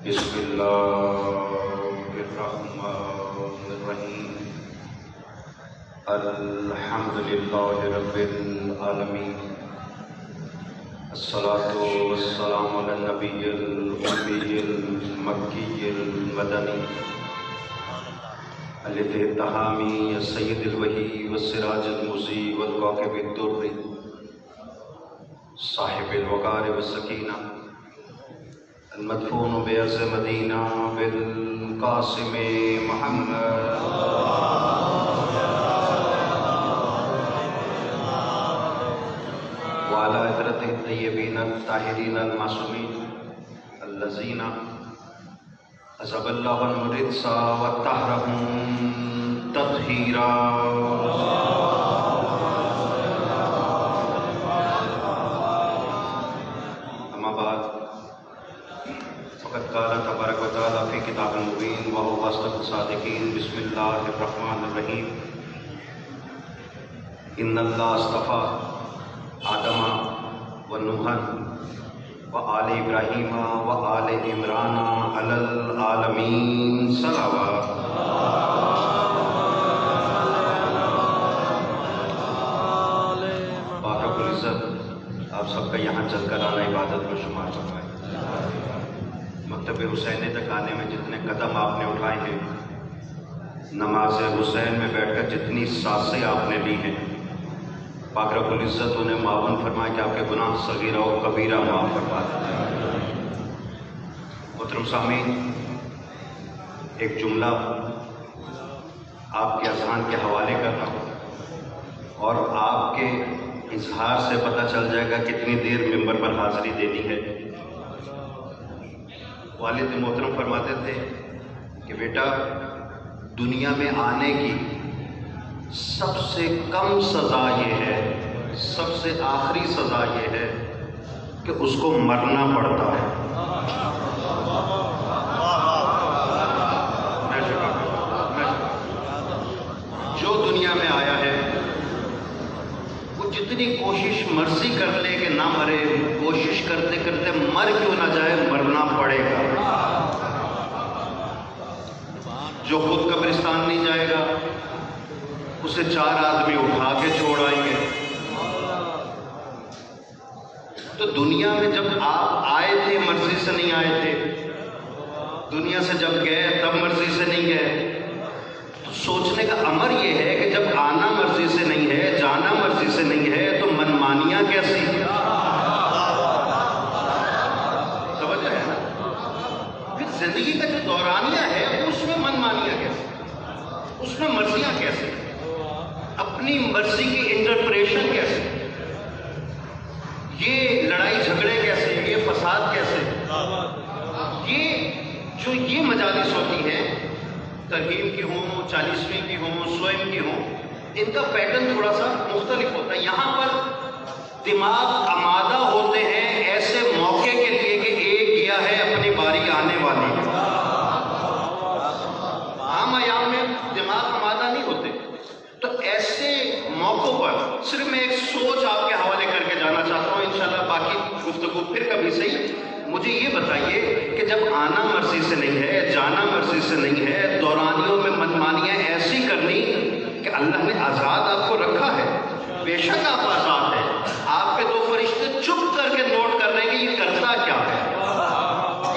بسم اللہ الرحمن الرحیم الحمد للہ رب العالمین الصلاة والسلام علی النبی الأمی المکی المدنی الاتحامی السید الوحی والسراج المضیء والکوكب الدری صاحب الوقار والسکینہ المدفون بعرض مدینہ بالقاسم محمد وعلى عطرته الطيبين الطاهرين المعصومين الذين أذهب الله الرجس وطهرهم تطهيرا. أما بعد فقد قال تبارك وتعالى في كتاب المبين وهو أصدق الصادقين. بسم الله الرحمن الرحيم. إن الله اصطفى آدم ونوحا وآل إبراهيم وآل عمران على العالمين صلوات. پاک رب العزت آپ سب کا یہاں چل کر آنا عبادت میں شمار فرمائے. مکتب حسینی تک آنے میں جتنے قدم آپ نے اٹھائے ہیں، نماز حسین میں بیٹھ کر جتنی سانسیں آپ نے لی ہیں، پاک رب العزت انہیں معاون فرمائے کہ آپ کے گناہ صغیرہ و کبیرہ معاف فرما دیں. محترم سامعین، ایک جملہ آپ کے اذہان کے حوالے کر رہا ہوں اور آپ کے اظہار سے پتہ چل جائے گا کتنی دیر ممبر پر حاضری دینی ہے. والد محترم فرماتے تھے کہ بیٹا، دنیا میں آنے کی سب سے کم سزا یہ ہے، سب سے آخری سزا یہ ہے کہ اس کو مرنا پڑتا ہے. جو دنیا میں آیا ہے وہ جتنی کوشش مرضی کر لے کہ نہ مرے، کوشش کرتے کرتے مر کیوں نہ جائے، مرنا پڑے گا. جو خود قبرستان نہیں جائے گا اسے 4 آدمی اٹھا کے چھوڑ آئیں گے. تو دنیا میں جب آپ آئے تھے مرضی سے نہیں آئے تھے، دنیا سے جب گئے تب مرضی سے نہیں گئے. تو سوچنے کا امر یہ ہے کہ جب آنا مرضی سے نہیں ہے، جانا مرضی سے نہیں ہے، تو منمانیاں کیسی؟ سمجھ رہے ہیں نا؟ پھر زندگی کا جو دورانیہ ہے اس میں منمانیاں کیسی، اس میں مرضیاں کیسے، اپنی مرضی کی انٹرپریشن کیسے، یہ لڑائی جھگڑے کیسے، یہ فساد کیسے. یہ مجالس ہوتی ہیں، ترغیب کی ہوں، 40ویں کی ہوں، 100ویں کی ہوں، ان کا پیٹرن تھوڑا سا مختلف ہوتا ہے. یہاں پر دماغ آمادہ ہوتے ہیں ایسے موقع کے لیے کہ ایک گیا ہے، اپنی باری آنے والی ہے. عام ایام میں دماغ آمادہ نہیں ہوتے. تو ایسے موقعوں پر صرف میں ایک سوچ آپ کے حوالے کر کے جانا چاہتا ہوں. انشاءاللہ باقی گفتگو پھر کبھی صحیح. مجھے یہ بتائیے کہ جب آنا مرضی سے نہیں ہے، جانا مرضی سے نہیں ہے، دورانیوں میں منمانیاں ایسی کرنی کہ اللہ نے آزاد آپ کو رکھا ہے. بے شک آپ آزاد ہیں. آپ کے 2 فرشتے چپ کر کے نوٹ کر رہے ہیں کہ یہ کرتا کیا ہے،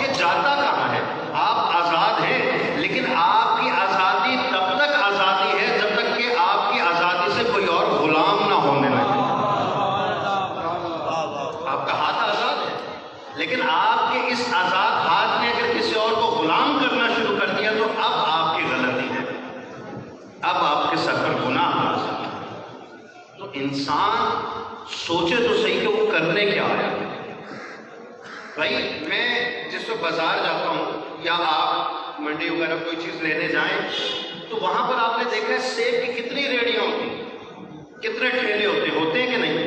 یہ جاتا کہاں ہے. آپ آزاد ہیں، لیکن آپ کی آزادی تب تک آزادی ہے جب تک کہ آپ کی آزادی سے کوئی اور غلام نہ ہونے لگے. آپ کا ہاتھ آزاد ہے، لیکن آپ کے اس آزاد ہاتھ نے اگر کسی اور کو غلام کرنا شروع کر دیا تو اب آپ کی غلطی ہے، اب آپ کے سر پر گناہ آ سکتا. تو انسان سوچے تو صحیح کہ وہ کرنے کیا آیا. بھائی میں جس وقت بازار جاتا ہوں یا آپ منڈی وغیرہ کوئی چیز لینے جائیں تو وہاں پر آپ نے دیکھا ہے سیب کی کتنی ریڑیاں ہوتی ہیں، کتنے ٹھیلے ہوتے ہیں کہ نہیں.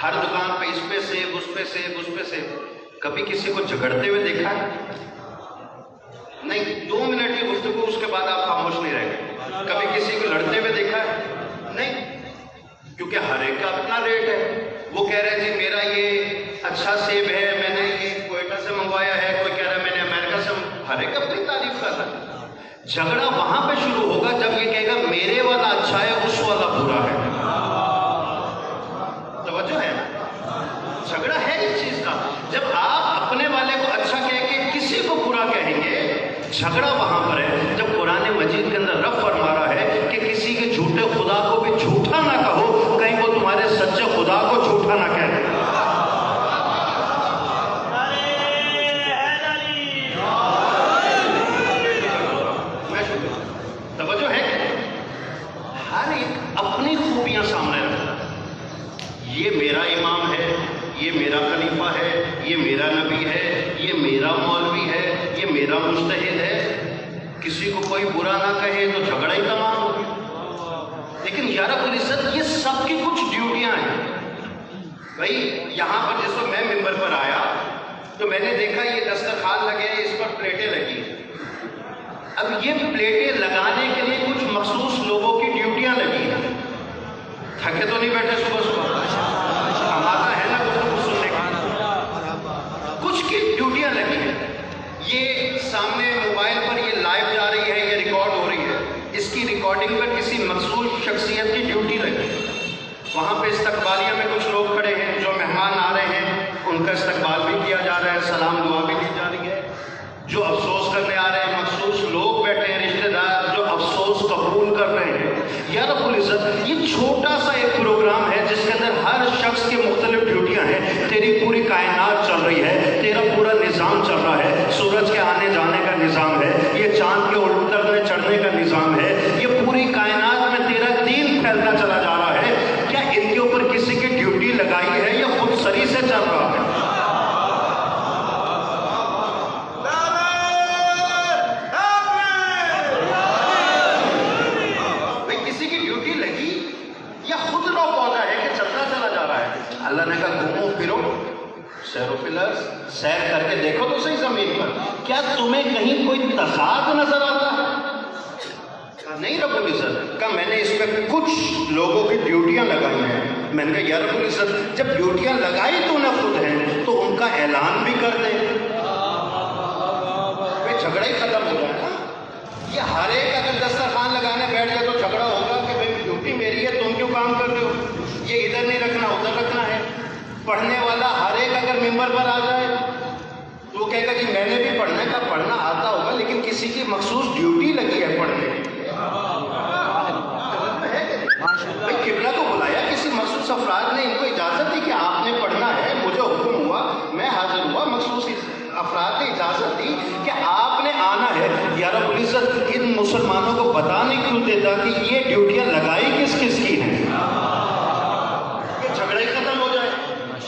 ہر دکان پہ اس پہ سیب، اس پہ سیب، اس پہ سیب. کبھی کسی کو جھگڑتے ہوئے دیکھا ہے؟ نہیں. 2 منٹ کی گفتگو، اس کے بعد آپ خاموش نہیں رہ گئے. کبھی کسی کو لڑتے ہوئے دیکھا ہے؟ نہیں. کیونکہ ہر ایک کا اپنا ریٹ ہے. وہ کہہ رہے جی میرا یہ اچھا سیب ہے، میں نے یہ کوئٹہ سے منگوایا ہے، کوئی کہہ رہا ہے میں نے امریکہ سے جھگڑا وہاں پہ شروع ہوگا جب یہ کہے گا میرے والا اچھا ہے اس والا برا ہے. توجہ ہے نا؟ جھگڑا ہے اس چیز کا. جب آپ اپنے والے کو اچھا کہہ کے کسی کو برا کہیں گے, جھگڑا وہاں پر ہے. جب قرآن مجید کے اندر رب فرما رہا ہے کہ کسی کے جھوٹے خدا کو بھی جھوٹا نہ کہو, کہیں وہ تمہارے سچے خدا کو جھوٹا نہ کہہ دے. توجہ ہے کہ ہر ایک اپنی خوبیاں سامنے رکھتا ہے. یہ میرا امام ہے, یہ میرا خلیفہ ہے, یہ میرا نبی ہے, یہ میرا مولوی ہے, یہ میرا مجتہد ہے. کسی کو کوئی برا نہ کہے تو جھگڑا ہی تمام ہو گیا. لیکن یا رب العزت یہ سب کی کچھ ڈیوٹیاں ہیں. بھائی یہاں پر جس وقت میں ممبر پر آیا تو میں نے دیکھا یہ دسترخوان لگے ہیں, اس پر پلیٹیں لگی ہیں. اب یہ پلیٹیں لگانے کے لیے کچھ مخصوص لوگوں کی ڈیوٹیاں لگی ہیں. تھکے تو نہیں بیٹھے صبح صبح, ہمارا ہے نا کچھ سننے کا, کچھ کی ڈیوٹیاں لگی ہیں. یہ سامنے موبائل پر یہ لائیو جا رہی ہے, یہ ریکارڈ ہو رہی ہے, اس کی ریکارڈنگ پر کسی مخصوص شخصیت کی ڈیوٹی لگی ہے. وہاں پہ استقبالیہ میں کچھ لوگ کھڑے ہیں, جو مہمان آ رہے ہیں ان کا استقبال بھی کیا جا رہا ہے, سلام دعا بھی دی جا رہی ہے. جو افسوس کرنے آ رہے ہیں مخصوص لوگ بیٹھے ہیں, رشتہ دار جو افسوس قبول کر رہے ہیں. یا رب العزت یہ چھوٹا سا ایک پروگرام ہے جس کے اندر ہر شخص کی مختلف ڈیوٹیاں ہیں. تیری پوری کائنات چل رہی ہے, تیرا پورا نظام چل رہا ہے. سورج کے آنے جانے کا نظام ہے, یہ چاند کے اترنے چڑھنے کا نظام ہے, یہ پوری کائنات میں تیرا دین پھیلتا چلا جا رہا ہے. کیا ان کے اوپر کسی کی ڈیوٹی لگائی ہے یا خود سری سے چل رہا ہے؟ اللہ نے کہا گھومو پھرو, سیر و فلر, سیر کر کے دیکھو تو صحیح زمین پر, کیا تمہیں کہیں کوئی تضاد نظر آتا ہے؟ نہیں رب العزت. کہا میں نے اس پہ کچھ لوگوں کی ڈیوٹیاں لگائی ہیں. میں نے کہا یا رب العزت جب ڈیوٹیاں لگائی تو نہ خود ہیں تو ان کا اعلان بھی کر دیں, پھر جھگڑا ہی ختم ہو جائے نا. یہ ہر ایک اگر دسترخوان لگانے بیٹھ جائے تو جھگڑا ہوگا کہ بھائی ڈیوٹی میری ہے, تم کیوں کام کر رہے ہو, یہ ادھر نہیں رکھنا ادھر رکھنا ہے. پڑھنے والا ہر ایک اگر ممبر پر آ جائے تو وہ کہے گا جی میں نے بھی پڑھنے کا, پڑھنا آتا ہوگا لیکن کسی کی مخصوص ڈیوٹی لگی ہے پڑھنے کی. بھائی قبلہ کو بلایا, کسی مخصوص افراد نے ان کو اجازت دی کہ آپ نے پڑھنا ہے, مجھے حکم ہوا, میں حاضر ہوا, مخصوص افراد نے اجازت دی کہ آپ نے آنا ہے. یا رب العزت ان مسلمانوں کو بتا نہیں کیوں دیتا کہ یہ ڈیوٹیاں لگائی کس کس کی ہیں؟ یہ جھگڑا ہی ختم ہو جائے,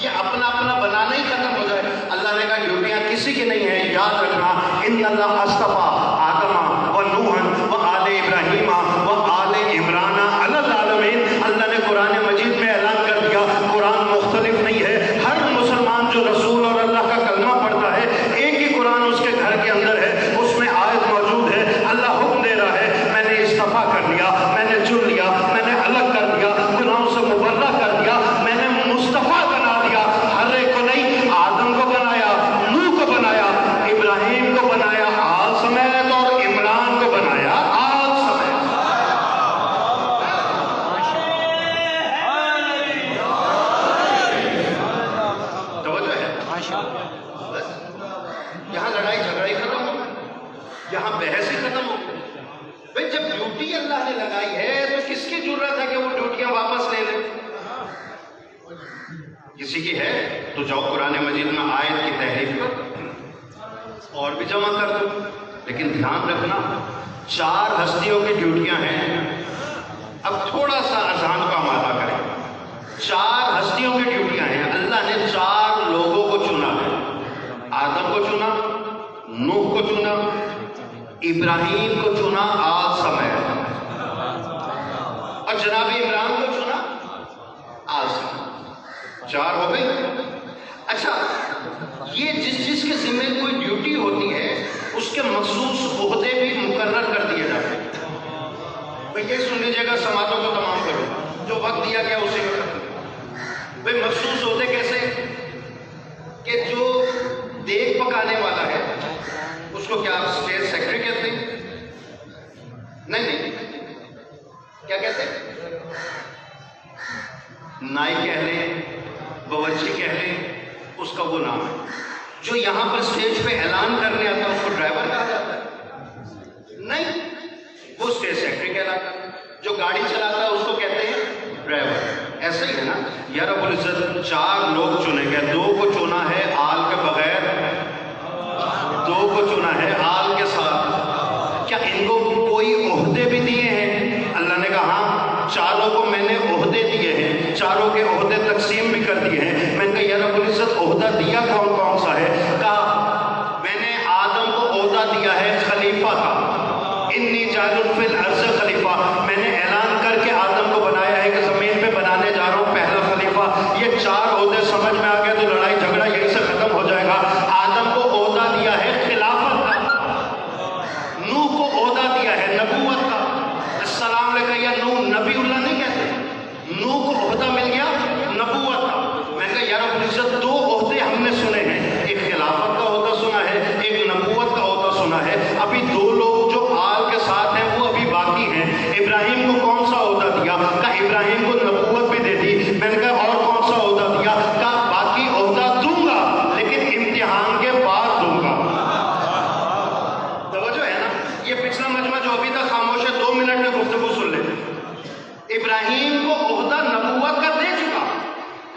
یہ اپنا اپنا بنانا ہی ختم ہو جائے. اللہ نے کہا ڈیوٹیاں کسی کی نہیں ہیں. یاد رکھنا ان اللہ اصطفیٰ آدم و نوح و آل ابراہیم و آل عمران علی العالمین. اللہ نے قرآن مجید میں اعلان کر دیا قرآن مختلف نہیں ہے. ہر مسلمان جو رسول اور اللہ کا کلمہ پڑھتا ہے ایک ہی قرآن اس کے گھر کے اندر ہے, اس میں آیت موجود ہے. اللہ حکم دے رہا ہے میں نے استفا کر لیا, میں نے چن لیا, میں نے الگ کر دیا, گناہوں سے مبرہ کر دیا, میں نے مصطفیٰ بنا دیا. ہر ایک کو نہیں, آدم کو بنایا, نوح کو بنایا, ابراہیم کو بنایا آل سمیت, اور عمران کو بنایا آل سمیت. توجہ ہے, یہاں لڑائی جھگڑا ہی ختم ہو, یہاں بحث ہی ختم ہو. بھائی جب ڈیوٹی اللہ نے لگائی ہے تو کس کی ضرورت ہے کہ وہ ڈیوٹیاں واپس لے لیں؟ کسی کی ہے تو جاؤ قرآن مجید میں آیت کی تحریف کر اور بھی جمع کر دو. لیکن دھیان رکھنا 4 ہستیوں کی ڈیوٹیاں ہیں. اب تھوڑا سا اذان کا مادہ کریں. 4 ہستیوں کی ڈیوٹیاں ہیں. اللہ نے 4 لوگوں کو چنا ہے. آدم کو چنا, نوح کو چنا, ابراہیم کو چنا آل سمیت, اور جناب عمران کو چنا آل سمیت. 4 ہو گئی. اچھا, یہ جس کے ذمہ کوئی ڈیوٹی ہوتی ہے اس کے مخصوص عہدے بھی مقرر کر دیے جاتے ہیں. بھائی یہ سن لیجیے گا, سماعتوں کو تمام کرو, جو وقت دیا گیا اسی میں کرو. بھائی مخصوص عہدے کیسے کہ جو دیکھ پکانے والا ہے اس کو کیا آپ اسٹیج سیکرٹری کہتے ہیں, نہیں کیا کہتے نائی کہہ لیں, باورچی کہہ لیں, اس کا وہ نام ہے. جو یہاں پر اسٹیج پہ اعلان کرنے آتا ہے اس کو ڈرائیور کہا جاتا ہے؟ نہیں, وہ اسٹیج سیکرٹری کہلاتا ہے. جو گاڑی چلاتا ہے اس کو کہتے ہیں ڈرائیور. ایسا ہی ہے نا, یا رب العزت 4 لوگ چنے گئے, 2 کو چنا ہے آل کے بغیر, 2 کو چنا ہے آل کے ساتھ. کیا ان کو کوئی عہدے بھی دیے ہیں؟ اللہ نے کہا ہاں 4 کو میں نے عہدے دیے ہیں, 4 کے عہدے تقسیم بھی کر دیے ہیں. میں نے کہا یا رب العزت عہدہ دیا کون کون سا ہے؟ کہا میں نے آدم کو عہدہ دیا ہے خلیفہ کا, انی جاعل فی الارض خلیفہ. میں نے اعلان کر کے آدم کو بنایا ہے کہ زمین پہ بنانے جا رہا ہوں پہلا خلیفہ. یہ 4 عہدے سمجھ میں آ گئے تو لڑائی جھگڑا یہیں سے ختم ہو جائے گا. آدم کو عہدہ دیا ہے خلافت کا, نوح کو عہدہ دیا ہے نبوت کا. السلام علیکم, یا نوح نبی اللہ نہیں کہتے, نوح کو عہدہ مل گیا نبوت کا. میں نے کہا یا رب العزت 2 عہدے ہم نے سنے ہیں, ایک خلافت کا عہدہ سنا ہے, ایک نبوت کا عہدہ سنا ہے. ابھی 2 لوگ جو آل کے ساتھ ہیں وہ ابھی باقی ہیں. ابراہیم کو کون سا عہدہ دیا؟ کہا ابراہیم کو نبوت بھی دے دی. میں نے کہا اور کون سا عہدہ دیا؟ کہا باقی عہدہ دوں گا لیکن امتحان کے بعد دوں گا. توجہ ہے نا, یہ پچھلا مجمع جو ابھی تک خاموش ہے 2 منٹ میں گفتگو سن لیں. ابراہیم کو عہدہ نبوت کا دے چکا,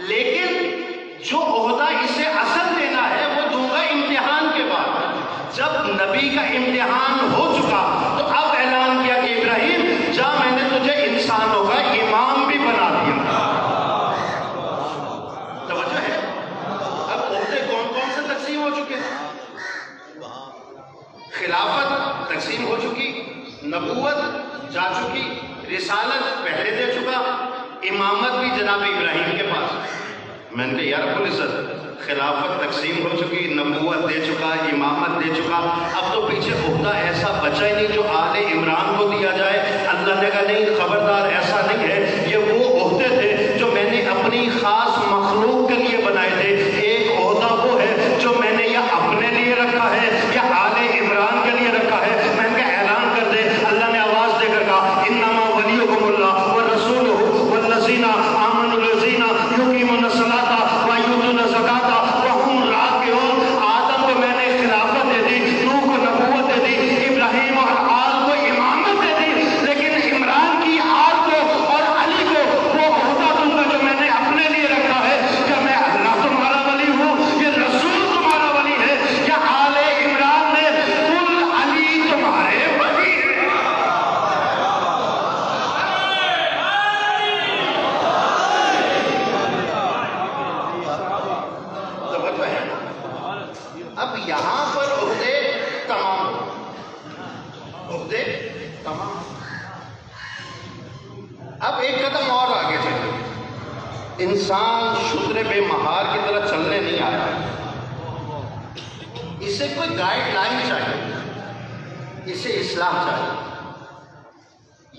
لیکن جو عہدہ اسے اصل دینا ہے وہ دوں گا امتحان کے بعد. جب نبی کا امتحان ہو چکا تو اب اعلان کیا کہ ابراہیم جا, میں نے تجھے انسانوں کا امام بھی بنا دیا. توجہ ہے, اب عہدے کون کون سے تقسیم ہو چکے ہیں؟ خلافت تقسیم ہو چکی, نبوت جا چکی, رسالت پہلے دے چکا, امامت بھی جناب ابراہیم کے پاس. میں نے کہا یا رب العزت خلافت تقسیم ہو چکی, نبوت دے چکا, امامت دے چکا, اب تو پیچھے عہدہ ایسا بچا ہی نہیں جو آل عمران کو دیا جائے. اللہ نے کہا نہیں خبردار, ایسا نہیں ہے. یہ وہ عہدے تھے جو میں نے اپنی خاص مخلوق کے لیے بنائے تھے. ایک عہدہ وہ ہے جو میں نے یا اپنے لیے رکھا ہے یا آل عمران کے لیے رکھا ہے. میں نے کہا اعلان کر دے. اللہ نے آواز دے کر کہا انما ولیکم اللہ ورسولہ والذین آمنوا الذین یقیمون الصلاۃ ویؤتون الزکاۃ وہم راکعون. آدم کو میں نے خلافت دے دی, نوح کو نبوت دے دی, ابراہیم اور آل کو امامت دے دی, لیکن عمران کی آل کو اور علی کو وہ عہدہ دوں گا جو میں نے اپنے لیے رکھا ہے. کیا میں اللہ تمہارا ولی ہوں, یہ رسول تمہارا ولی ہے, یا آل عمران نے کل علی تمہارے ولی ہے. اب یہاں پر عہدے تمام, عہدے تمام. اب ایک قدم اور آگے چلے. انسان شتر بے مہار کی طرح چلنے نہیں آیا, اسے کوئی گائیڈ لائن چاہیے, اسے اصلاح چاہیے.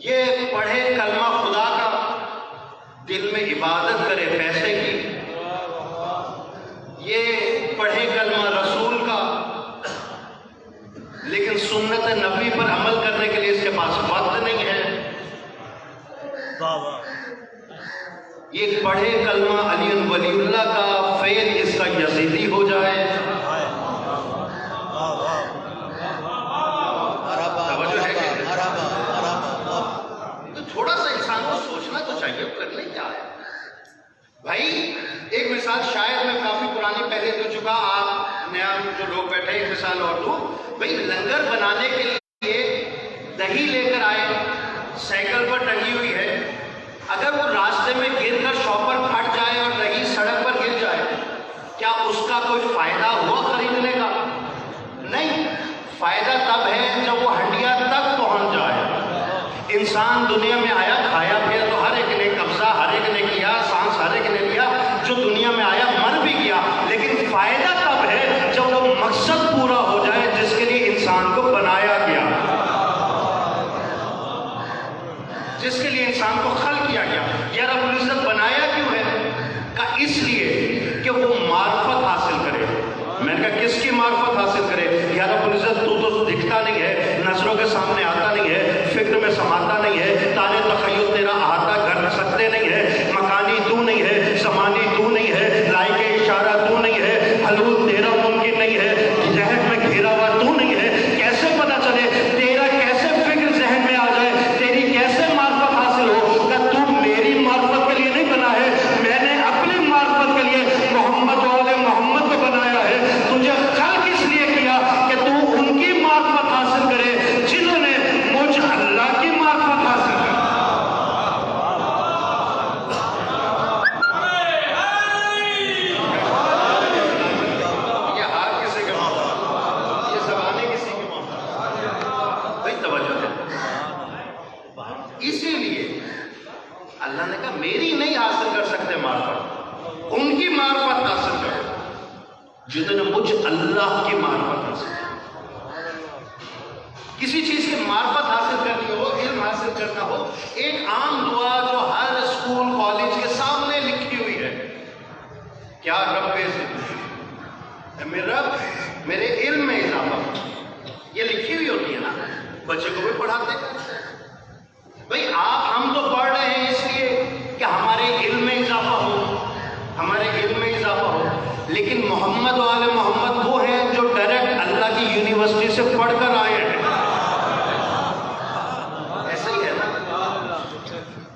یہ پڑھے کلمہ خدا کا, دل میں عبادت کرے پیسے کی. یہ پڑھے کلمہ رسول کا, لیکن سنت نبی پر عمل کرنے کے لیے اس کے پاس وقت نہیں ہے. یہ پڑھے کلمہ علی ولی اللہ کا, فعل اس کا یزیدی ہو جائے. توجہ ہے کہ تو تھوڑا سا انسان کو سوچنا تو چاہیے کرنے کیا ہے بھائی. ایک مثال شاید میں کافی پرانی پہلے دے چکا, آپ نیا جو لوگ بیٹھے ایک مثال اور دوں. بھائی لنگر بنانے کے لیے دہی لے کر آئے, سائیکل پر ٹنگی ہوئی ہے. اگر وہ راستے میں گر کر شاپر پھٹ جائے اور دہی سڑک پر گر جائے, کیا اس کا کوئی فائدہ ہوا خریدنے کا؟ نہیں. فائدہ تب ہے جب وہ ہڈیاں تک پہنچ جائے. انسان دنیا میں آیا, کھایا پیا تو ہر ایک نے قبضہ ہر ایک نے کیا, سانس ہر ایک نے لیا, جو دنیا میں آیا مر بھی گیا. لیکن فائدہ تب ہے جب وہ مقصد پورا ہو جائے جس کے لیے انسان کو بنایا گیا, جس کے لیے انسان کو خلق کیا گیا. یا رب العزت بنایا کیوں ہے؟ کہ اس لیے کہ وہ معرفت حاصل کرے. میں نے کہا کس کی معرفت حاصل کرے؟ یا رب العزت تو دکھتا نہیں ہے, نظروں کے سامنے آتا نہیں ہے, فکر میں جنہوں نے مجھ اللہ کی معرفت حاصل کی. کسی چیز کی معرفت حاصل کرنی ہو، علم حاصل کرنا ہو، ایک عام دعا جو ہر اسکول کالج کے سامنے لکھی ہوئی ہے، کیا رب رب میرے علم میں اضافہ ہو. یہ لکھی ہوئی ہوتی ہے نا، بچے کو بھی پڑھاتے ہیں. بھائی ہم تو پڑھ رہے ہیں اس لیے کہ ہمارے علم میں اضافہ ہو، ہمارے علم میں اضافہ ہو، لیکن محمد والے محمد وہ ہیں جو ڈائریکٹ اللہ کی یونیورسٹی سے پڑھ کر آئے ہیں. ایسا ہی ہے نا.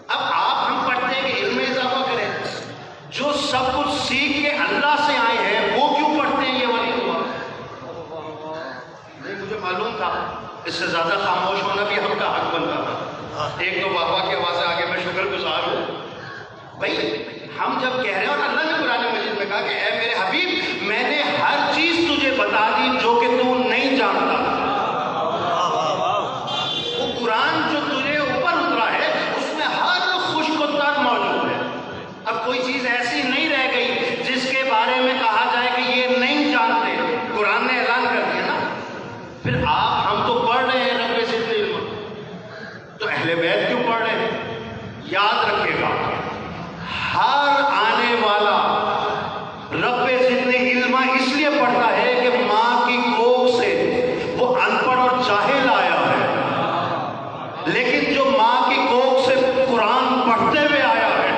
اب ہم پڑھتے ہیں کہ علم میں اضافہ کریں. جو سب کچھ سیکھ کے اللہ سے آئے ہیں وہ کیوں پڑھتے ہیں یہ والی دعا؟ نہیں، مجھے معلوم تھا اس سے زیادہ خاموش ہونا بھی ہم کا حق بنتا تھا. ایک دو بابا کی آوازیں آگے میں شکر گزار ہوں. بھائی ہم جب کہہ رہے ہیں، اور اللہ نے قرآن مجید میں کہا کہ اے میرے حبیب میں نے ہر چیز تجھے بتا دی جو کہ تو نہیں جانتا. وہ قرآن جو تجھے اوپر اترا ہے اس میں ہر خشک و تر موجود ہے. اب کوئی چیز ایسی نہیں رہ گئی جس کے بارے میں کہا جائے کہ یہ نہیں جانتے. قرآن نے اعلان کر دیا نا. پھر ہم تو پڑھ رہے ہیں رب ذی علم، تو اہل بیت کیوں پڑھ رہے ہیں؟ یاد رکھے گا ہر آنے والا رب ذی علم اس لیے پڑھتا ہے کہ ماں کی کوکھ سے وہ ان پڑھ اور جاہل آیا ہے، لیکن جو ماں کی کوکھ سے قرآن پڑھتے ہوئے آیا ہے،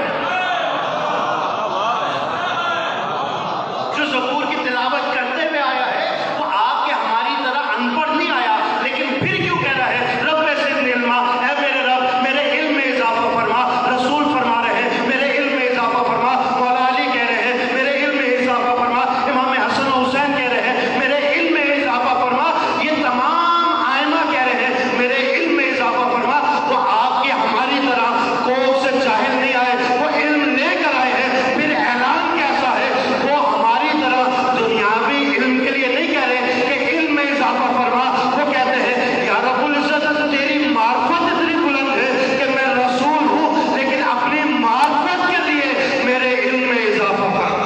جو زبور کی تلاوت کرتے ہوئے آیا ہے، وہ آپ کے ہماری طرح ان پڑھ نہیں آیا. لیکن پھر کیوں کہہ رہا ہے رب ذی علم؟ اے میرے رب میرے علم میں اضافہ فرما. رسول فرما رہے ہیں میرے علم میں اضافہ فرما. مولا علی کہہ رہے ہیں میرے علم میں اضافہ فرما. امام حسن و حسین کہہ رہے ہیں میرے علم میں اضافہ فرما. یہ تمام آئمہ کہہ رہے ہیں میرے علم میں اضافہ فرما. وہ آپ کی ہماری طرح کوکھ سے جاہل نہیں آئے، وہ علم لے کر آئے ہیں. پھر اعلان کیسا ہے؟ وہ ہماری طرح دنیاوی علم کے لیے نہیں کہہ رہے کہ علم میں اضافہ فرما. وہ کہتے ہیں یا رب العزت تیری معرفت اتنی بلند ہے کہ میں رسول ہوں، لیکن اپنی معرفت کے لیے میرے علم میں اضافہ فرما.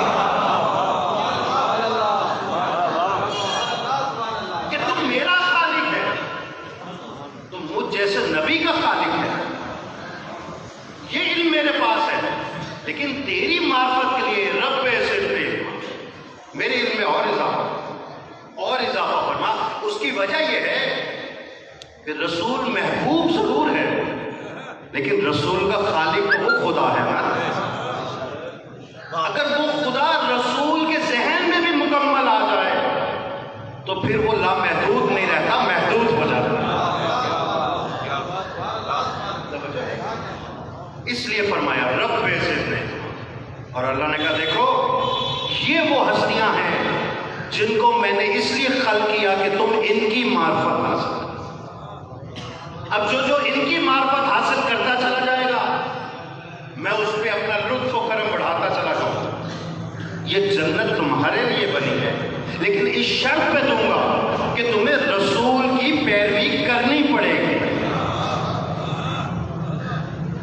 کہ تم میرا خالق ہے، تم مجھ جیسے نبی کا خالق ہے. یہ علم میرے پاس ہے، لیکن تیری معرفت کے لیے رب ذی علم میرے علم میں اور اضافہ فرما. اس کی وجہ یہ ہے کہ رسول محبوب ضرور ہے، لیکن رسول کا خالق تو وہ خدا ہے نا. اگر وہ خدا رسول کے ذہن میں بھی مکمل آ جائے تو پھر وہ لامحدود نہیں رہتا، محدود ہو جاتا ہے. اس لیے فرمایا رب ذی علم. اور اللہ نے کہا دیکھو یہ وہ ہستیاں ہیں جن کو میں نے اس لیے خلق کیا کہ تم ان کی معرفت حاصل کرو. اب جو ان کی معرفت حاصل کرتا چلا جائے گا میں اس پہ اپنا لطف و کرم بڑھاتا چلا جاؤں گا. یہ جنت تمہارے لیے بنی ہے، لیکن اس شرط پہ دوں گا کہ تمہیں رسول کی پیروی کرنی پڑے گی.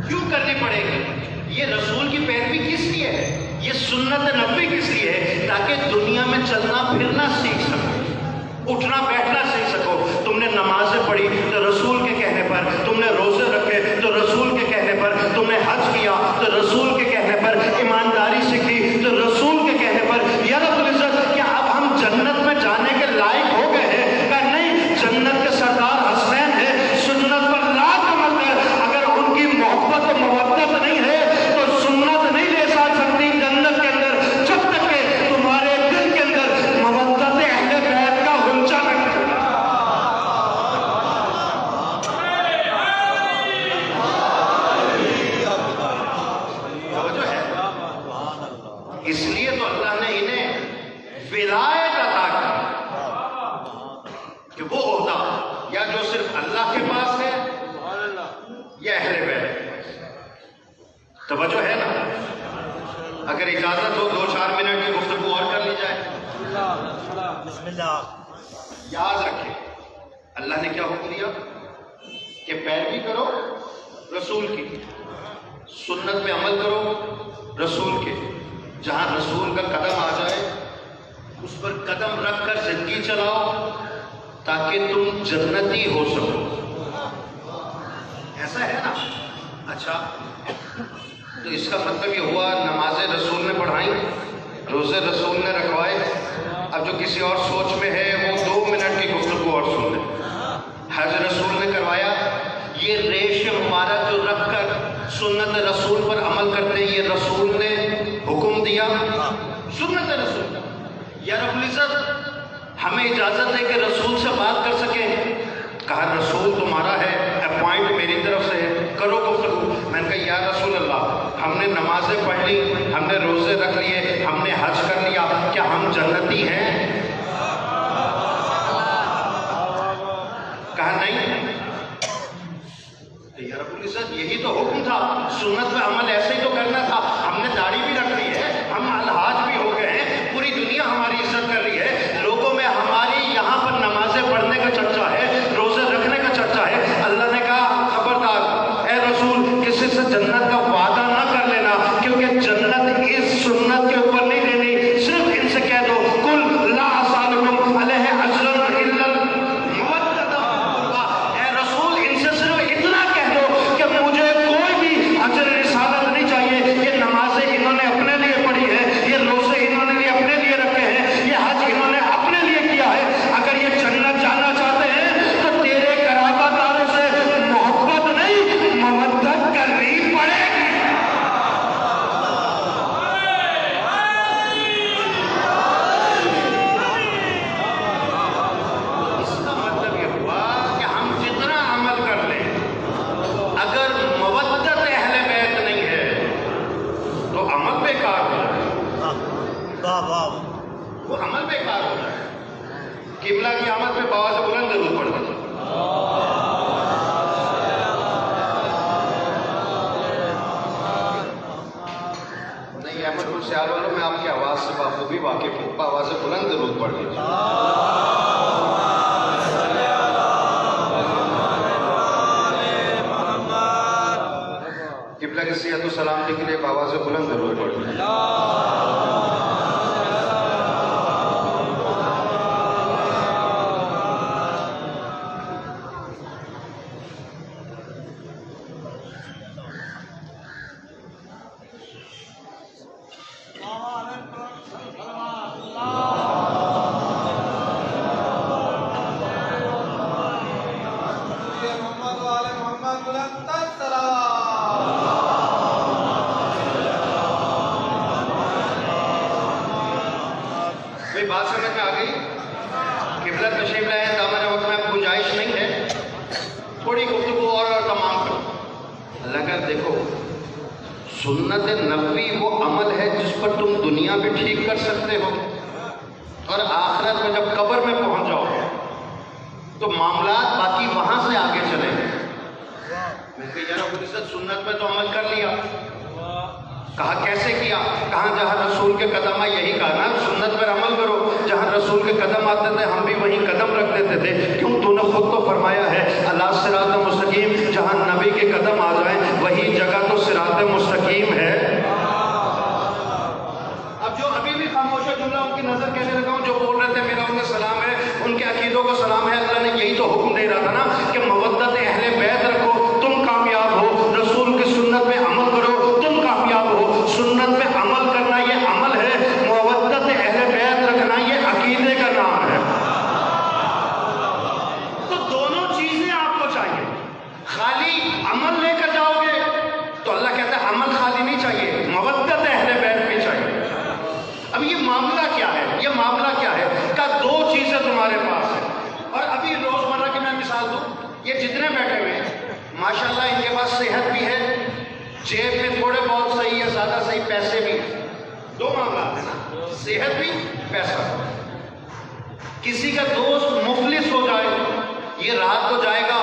کیوں کرنی پڑے گی؟ یہ رسول کی پیروی کس لیے ہے؟ یہ سنت نبوی کس لیے ہے؟ تاکہ دنیا میں چلنا پھرنا سیکھ سکو، اٹھنا بیٹھنا سیکھ سکو. تم نے نمازیں پڑھی تو رسول کے کہنے پر، تم نے روزے رکھے تو رسول کے کہنے پر، تم نے حج کیا تو رسول کے کہنے پر، ایمانداری سیکھی تو رسول کے کہنے پر. یا رب العزت کیا اب ہم جنت میں جانے کے لائق ہو گئے ہیں؟ کہ نہیں، جنت کے سردار حسنین ہے، سنت پر لاکھ عمل کر. اگر ان کی محبت و مودت نہیں ہے تو سنت نہیں لے سکتی جنت کے اندر، جب تک کہ تمہارے دل کے اندر مودت اہل بیت کا غنچہ نہ نکلے. اس لیے تو اللہ نے انہیں ولایت عطا کی کہ وہ عہدہ یا جو صرف اللہ کے پاس ہے یا اہل بیت کے پاس. توجہ ہے نا؟ اگر اجازت ہو 2-4 منٹ کی گفتگو اور کر لی جائے. بسم اللہ. یاد رکھیں اللہ نے کیا حکم دیا کہ پیروی کرو رسول کی، سنت پہ عمل کرو رسول کے. جہاں رسول کا قدم آ جائے اس پر قدم رکھ کر زندگی چلاؤ تاکہ تم جنتی ہو سکو. ایسا ہے نا؟ اچھا تو اس کا مطلب یہ ہوا نمازیں رسول نے پڑھائیں، روزے رسول نے رکھوائے. اب جو کسی اور سوچ میں ہے وہ 2 منٹ کی گفتگو اور سن لیں. حج رسول نے کروایا. یہ ریش مبارک جو رکھ کر سنت رسول پر عمل کرتے ہیں یہ رسول نے حکم دیا. سنت رسول یا رب العزت ہمیں اجازت دے کہ رسول سے بات کر سکیں. کہا رسول تمہارا ہے، اپوائنٹ میری طرف سے ہے، کرو گفتگو. میں نے کہا یا رسول اللہ ہم نے نمازیں پڑھ لی، ہم نے روزے رکھ لیے، ہم نے حج کر لیا، کیا ہم جنتی ہیں؟ کہا نہیں. یا رب العزت یہی تو حکم تھا، سنت پہ عمل ایسے ہی تو کرنا تھا. ہم نے داڑھی بھی رکھ لی ہے، ہم الحاج بھی ہو گئے ہیں، پوری دنیا ہماری عزت کر رہی ہے، لوگوں میں ہماری یہاں پر نمازیں پڑھنے کا چرچا ہے، روزے رکھنے کا چرچا ہے. اللہ نے کہا خبردار اے رسول کسی سے جنت کا وعدہ نہ کر لینا، کیونکہ جنت اس سنت کے اوپر نہیں دینی. صرف ان سے کہہ دو قل لا اسالکم علیہ اجرا الا المودۃ. اے رسول ان سے صرف اتنا کہہ دو کہ مجھے کوئی بھی اجر رسالت نہیں چاہیے. یہ نمازیں انہوں نے اپنے لیے پڑھی ہے، یہ روزے انہوں نے اپنے لیے رکھے ہیں، یہ حج انہوں نے اپنے لیے کیا ہے. اگر یہ جنت جانا چاہتے ہیں تو تیرے قرابت داروں سے محبت نہیں مودت کرنی پڑے گی. اس کا مطلب یہ ہوا کہ ہم جتنا عمل کر لیں اگر مودت اہل بیت نہیں ہے تو عمل بیکار ہو جائے. وہ عمل بیکار ہو جائے. قبلہ کی آمد پہ بابا سے بلند ضرور پڑ گئی. نہیں احمد پور سیال والوں میں آپ کی آواز سے بخوبی واقف ہوں، آواز سے بلند ضرور پڑ گئی. قبلہ کی صحت و سلامتی کے لیے آواز سے بلند ضرور پڑ گئی. بات سمجھ میں آ گئی؟ قبلہ تشریف لائے ہیں، دامن وقت میں گنجائش نہیں ہے، تھوڑی گفتگو اور تمام کرو. اللہ کا دیکھو سنت نبوی وہ عمل ہے جس پر تم دنیا میں ٹھیک کر سکتے ہو اور آخرت میں جب قبر میں پہنچ جاؤ تو معاملات باقی وہاں سے آگے چلیں گے. میں کہ یا رب العزت سنت پہ تو عمل کر لیا. کہا کیسے کیا؟ کہاں جہاں رسول کے قدم آئے یہی کہا نا سنت پر عمل کرو. جہاں رسول کے قدم آتے تھے ہم بھی وہیں قدم رکھ دیتے تھے. کیوں؟ تو نے خود تو فرمایا ہے اللہ صراط مستقیم، جہاں نبی کے قدم آ جائیں وہی جگہ تو صراط مستقیم ہے. اب جو ابھی بھی خاموش ہے جملہ ان کی نظر کہنے لگا ہوں، جو بول رہے تھے میرا ان کا سلام ہے، ان کے عقیدوں کو سلام ہے. اللہ نے یہی تو حکم دے رہا تھا نا کہ مودت اہل بیت رکھو، تم کامیاب ہو. رسول کی سنت پہ عمل کرو، تم کامیاب ہو. سنت پہ عمل کرنا یہ عمل ہے، مودت اہل بیت رکھنا یہ عقیدے کا نام ہے. تو دونوں چیزیں آپ کو چاہیے. خالی عمل لے کر جاؤ گے تو اللہ کہتا ہے عمل خالی نہیں چاہیے، مودت اہل بیت بھی چاہیے. اب یہ معاملہ کیا ہے؟ یہ معاملہ کیا ہے کہ 2 چیزیں تمہارے پاس ہیں. اور ابھی روزمرہ کی میں مثال دوں، یہ جتنے بیٹھے ہوئے ہیں ماشاءاللہ ان کے پاس صحت بھی ہے، جیب میں تھوڑے بہت صحیح یا زیادہ صحیح پیسے بھی. 2 معاملات ہیں نا، صحت بھی پیسہ. کسی کا دوست مفلس ہو جائے، یہ رات کو جائے گا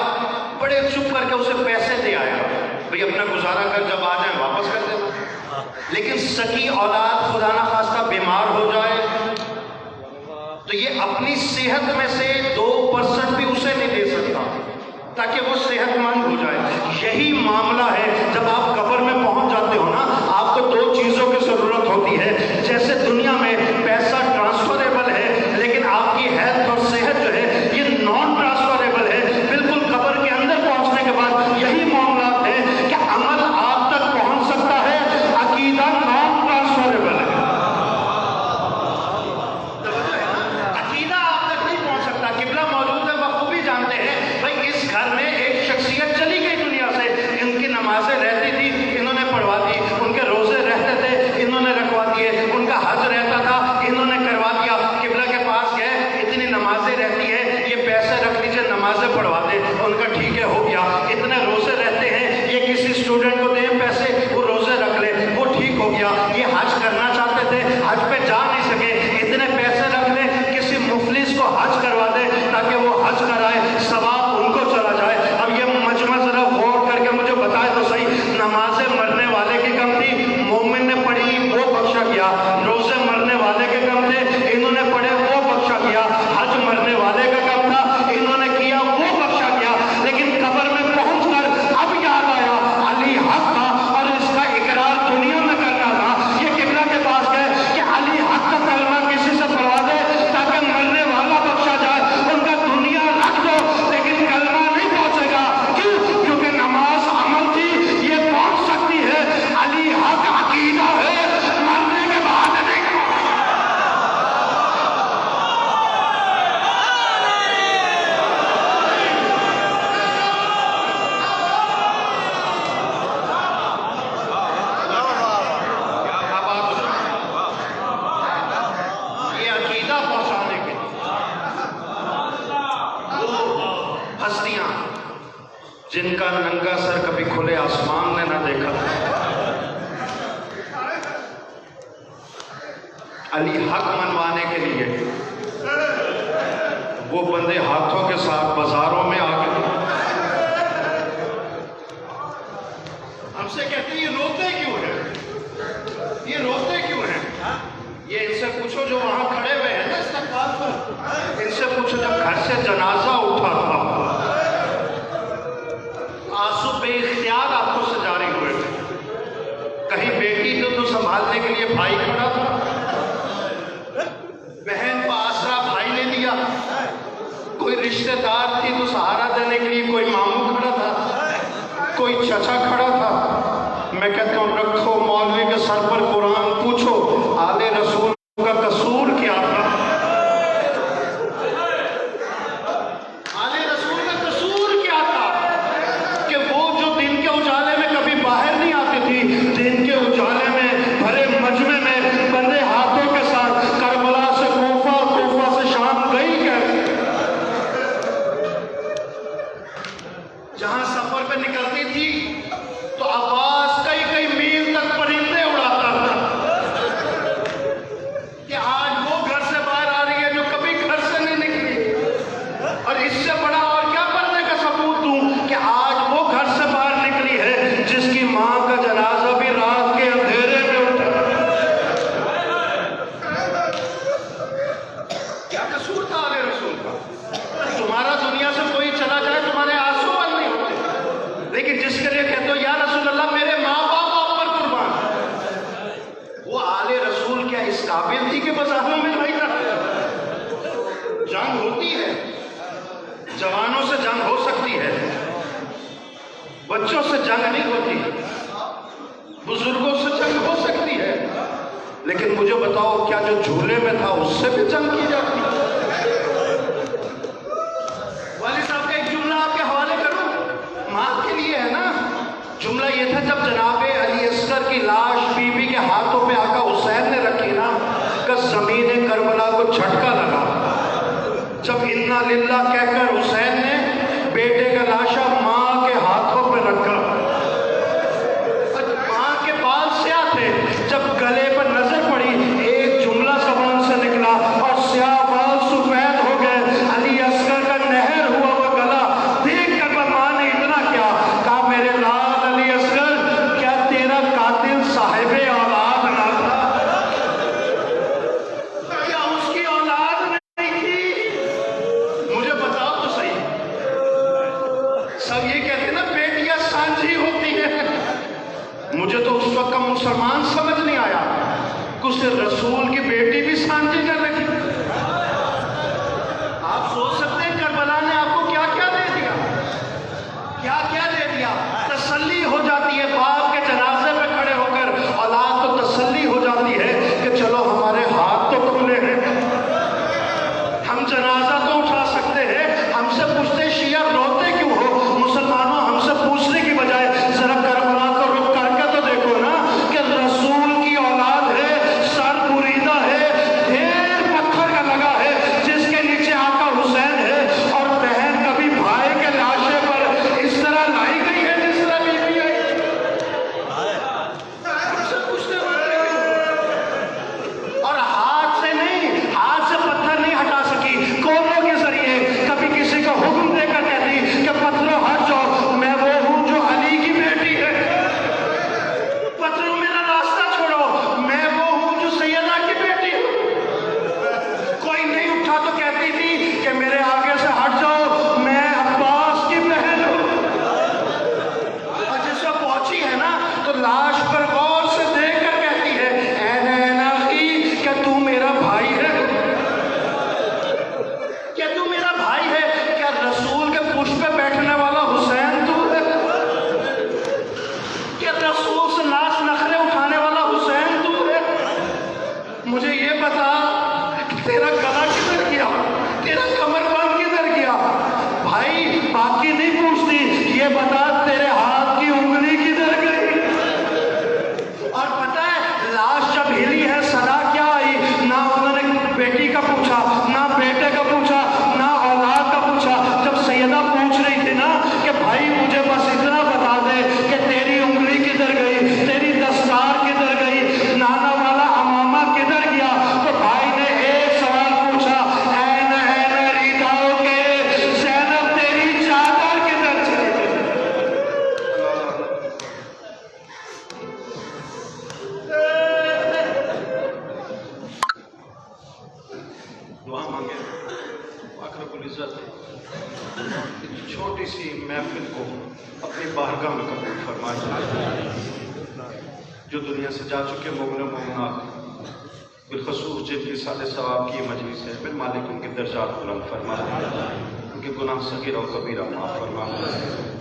بڑے چپ کر کے اسے پیسے دے آئے گا، بھئی اپنا گزارا کر جب آ جائیں واپس کر دینا. لیکن سکی اولاد خدا نہ خواستہ بیمار ہو جائے تو یہ اپنی صحت میں سے 2% بھی اسے نہیں دے سکتا تاکہ وہ صحت مند ہو جائے. یہی معاملہ ہے جب آپ قبر میں پہنچ جاتے ہو نا، آپ کو 2 چیزوں کی ضرورت ہوتی ہے. جیسے دنیا میں پیسہ ٹرانسفریبل ہے کہتی ہے یہ پیسے رکھ لیجیے نمازیں پڑھوا دے. ان کا ٹھیک ہے ہو گیا. اتنے روزے رہتے ہیں, یہ کسی اسٹوڈنٹ کو دیں پیسے وہ روزے رکھ لے وہ ٹھیک ہو گیا. یہ حج کرنا چاہتے تھے حج پہ جا نہیں سکے, اتنے پیسے رکھ لے کسی مفلس کو حج کروا دے تاکہ وہ حج کرائے, ثواب ان کو چلا جائے. اب یہ مجمع ذرا غور کر کے مجھے بتائے تو صحیح, نمازیں مرنے والے کی کم تھی, مومن نے پڑھی وہ بخشا گیا. روزے مرنے والے کے کم تھے, انہوں نے پڑھے وہ بخشا گیا. حج مرنے والے کا کم تھا, انہوں نے کیا وہ بخشا گیا. لیکن قبر میں پہنچ کر اب یاد آیا علی حق تھا اور اس کا اقرار دنیا میں کرنا تھا. یہ قبلہ کے پاس گئے کہ علی حق کا کلمہ کسی سے پڑھوا دے تاکہ مرنے والا بخشا جائے. ان کا دنیا رکھ دو لیکن کلمہ نہیں پہنچے گا. کیوں؟ کیونکہ نماز عمل تھی, یہ پہنچ سکتی ہے. علی حق عقیدہ ہے, مرنے کے بعد نہیں. اب آپ یہ عقیدہ پہنچانے کے وہ ہستیاں جن کا ننگا سر کبھی کھلے آسمان نے نہ دیکھا, علی حق منوانے کے لیے وہ بندے ہاتھوں کے ساتھ بازاروں میں آ گئے. ہم سے کہتے ہیں یہ روتے کیوں ہیں, یہ روتے کیوں ہیں. یہ ان سے پوچھو جو وہاں کھڑے ہوئے ہیں نا استقبال پر, ان سے پوچھو جب گھر سے جنازہ اٹھا تھا آنسو بے اختیار آنکھوں سے جاری ہوئے تھے. کہیں بیٹی تو سنبھالنے کے لیے بھائی کھڑا تھا, بہن کو آسرا بھائی نے دیا, کوئی رشتہ دار تھی تو سہارا دینے کے لیے کوئی ماموں کھڑا تھا, کوئی چچا کھڑا تھا. میں کہتا ہوں رکھو مولوی کے سر پر قرآن, پوچھو آل رسول کا قصور کیا تھا. آل رسول کا قصور کیا تھا کہ وہ جو دن کے اجالے میں کبھی باہر نہیں آتی تھی, دن کے اجالے میں بھرے مجمع میں بندے ہاتھوں کے ساتھ کربلا سے کوفہ, کوفہ سے شام گئی کیسے, جہاں سفر پہ نکلتی تھی تو آواز کئی کئی میل تک پرندے اڑاتا تھا کہ آج وہ گھر سے باہر آ رہی ہے جو کبھی گھر سے نہیں نکلی. اور اس سے بڑا اور کیا کرنے کا ثبوت دوں کہ آج وہ گھر سے باہر نکلی ہے جس کی ماں کا جنازہ بھی رات کے اندھیرے میں اٹھا. کیا قصور تھا آل رسول کا. تمہارا دنیا سے کوئی چلا جائے تمہارے آنسو بند نہیں ہوتے, لیکن جس کے لیے کہتے ہو یا رسول اللہ میرے ماں باپ آپ پر قربان, وہ آل رسول کیا اس قابل تھی کہ بازاروں میں نہیں رہا. جنگ ہوتی ہے, جوانوں سے جنگ ہو سکتی ہے, بچوں سے جنگ نہیں ہوتی, بزرگوں سے جنگ ہو سکتی ہے, لیکن مجھے بتاؤ کیا جو جھولے میں تھا اس سے بھی جنگ کی جاتی ہے. والد صاحب کا ایک جملہ آپ کے حوالے کروں, ماں کے لیے ہے نا. جملہ یہ تھا جب جناب علی اصغر کی لاش بی بی کے ہاتھوں پہ آقا حسین نے رکھی نا, کہ زمین کربلا کو جھٹکا لگا. جب انا للہ کہہ کر حسین نے بیٹے کا لاشا ماں کے ہاتھوں پہ رکھا, ماں کے بال سیاہ تھے, جب گلے پر نظر پڑی ایک جملہ زبان سے نکلا اور سیاہ بال سفید ہو گئے. علی اصغر کا نہر ہوا وہ گلا دیکھ کر ماں نے اتنا کیا کہا میرے لال علی اصغر کیا تیرا قاتل صاحب اولاد نہ تھا, کیا اس کی اولاد نہیں تھی. مجھے بتاؤ تو صحیح. سب یہ کہتے ہیں نا بیٹیاں سانجھی ہوتی ہیں, مجھے تو اس وقت کا مسلمان سمجھ نہیں آیا کہ اس رسول کی بیٹی بھی سانجھی نہ لگی. آپ سوچ سکتے ہیں کربلا نے آپ کو کیا کیا دے دیا, کیا کیا دے دیا. تسلی ہو جاتی ہے باپ کے جنازے پہ کھڑے ہو کر, اولاد کو تسلی ہو جاتی ہے کہ چلو ہمارے ہاتھ تو کھلے ہیں, ہم جنازہ تو اٹھا سکتے ہیں. ہم سے پوچھتے شیعہ روتے کیوں ہو, مسلمانوں ہم سے پوچھنے کی بجائے ذرا کربلا کو رک کر کے تو دیکھو نا کہ رسول کی اولاد ہے, سر بریدہ ہے, عرش پہ بیٹھنے والا حسین تو ہے؟ کہ رسول سے ناچ نخرے اٹھانے والا حسین تو ہے؟ مجھے یہ بتا کہ تیرا گلا کدھر گیا، تیرا کمر بند کدھر گیا؟ بھائی باقی نہیں پوچھتی، یہ بتا تیرے ہاتھ کی انگلی کدھر گئی؟ اور پتہ ہے لاش جب ہلی ہے صدا کیا آئی؟ نہ انہوں نے بیٹی کا پوچھا، نہ بیٹے کا پوچھا، نہ اولاد کا پوچھا۔ جب سیدہ پوچھ رہی تھی نا کہ بھائی مجھے بس اتنا بتا دے کہ تیری انگلی کدھر گئی، تیری دستار کدھر گئی، نانا والا امامہ کدھر گیا، تو بھائی نے ایک سوال پوچھا، این ریداؤ کے زینب تیری چادر کدھر چلی گئی؟ دعا مانگے پاک رب العزت چھوٹی سی محفل کو اپنی بارگاہ میں قبول فرمائے۔ جو دنیا سے جا چکے مومن و مومنات بالخصوص جن کی سال ثواب کی مجلس ہے، بالمالک ان کے درجات بلند فرمائے، ان کے گناہ صغیر و کبیرہ معاف فرمائے،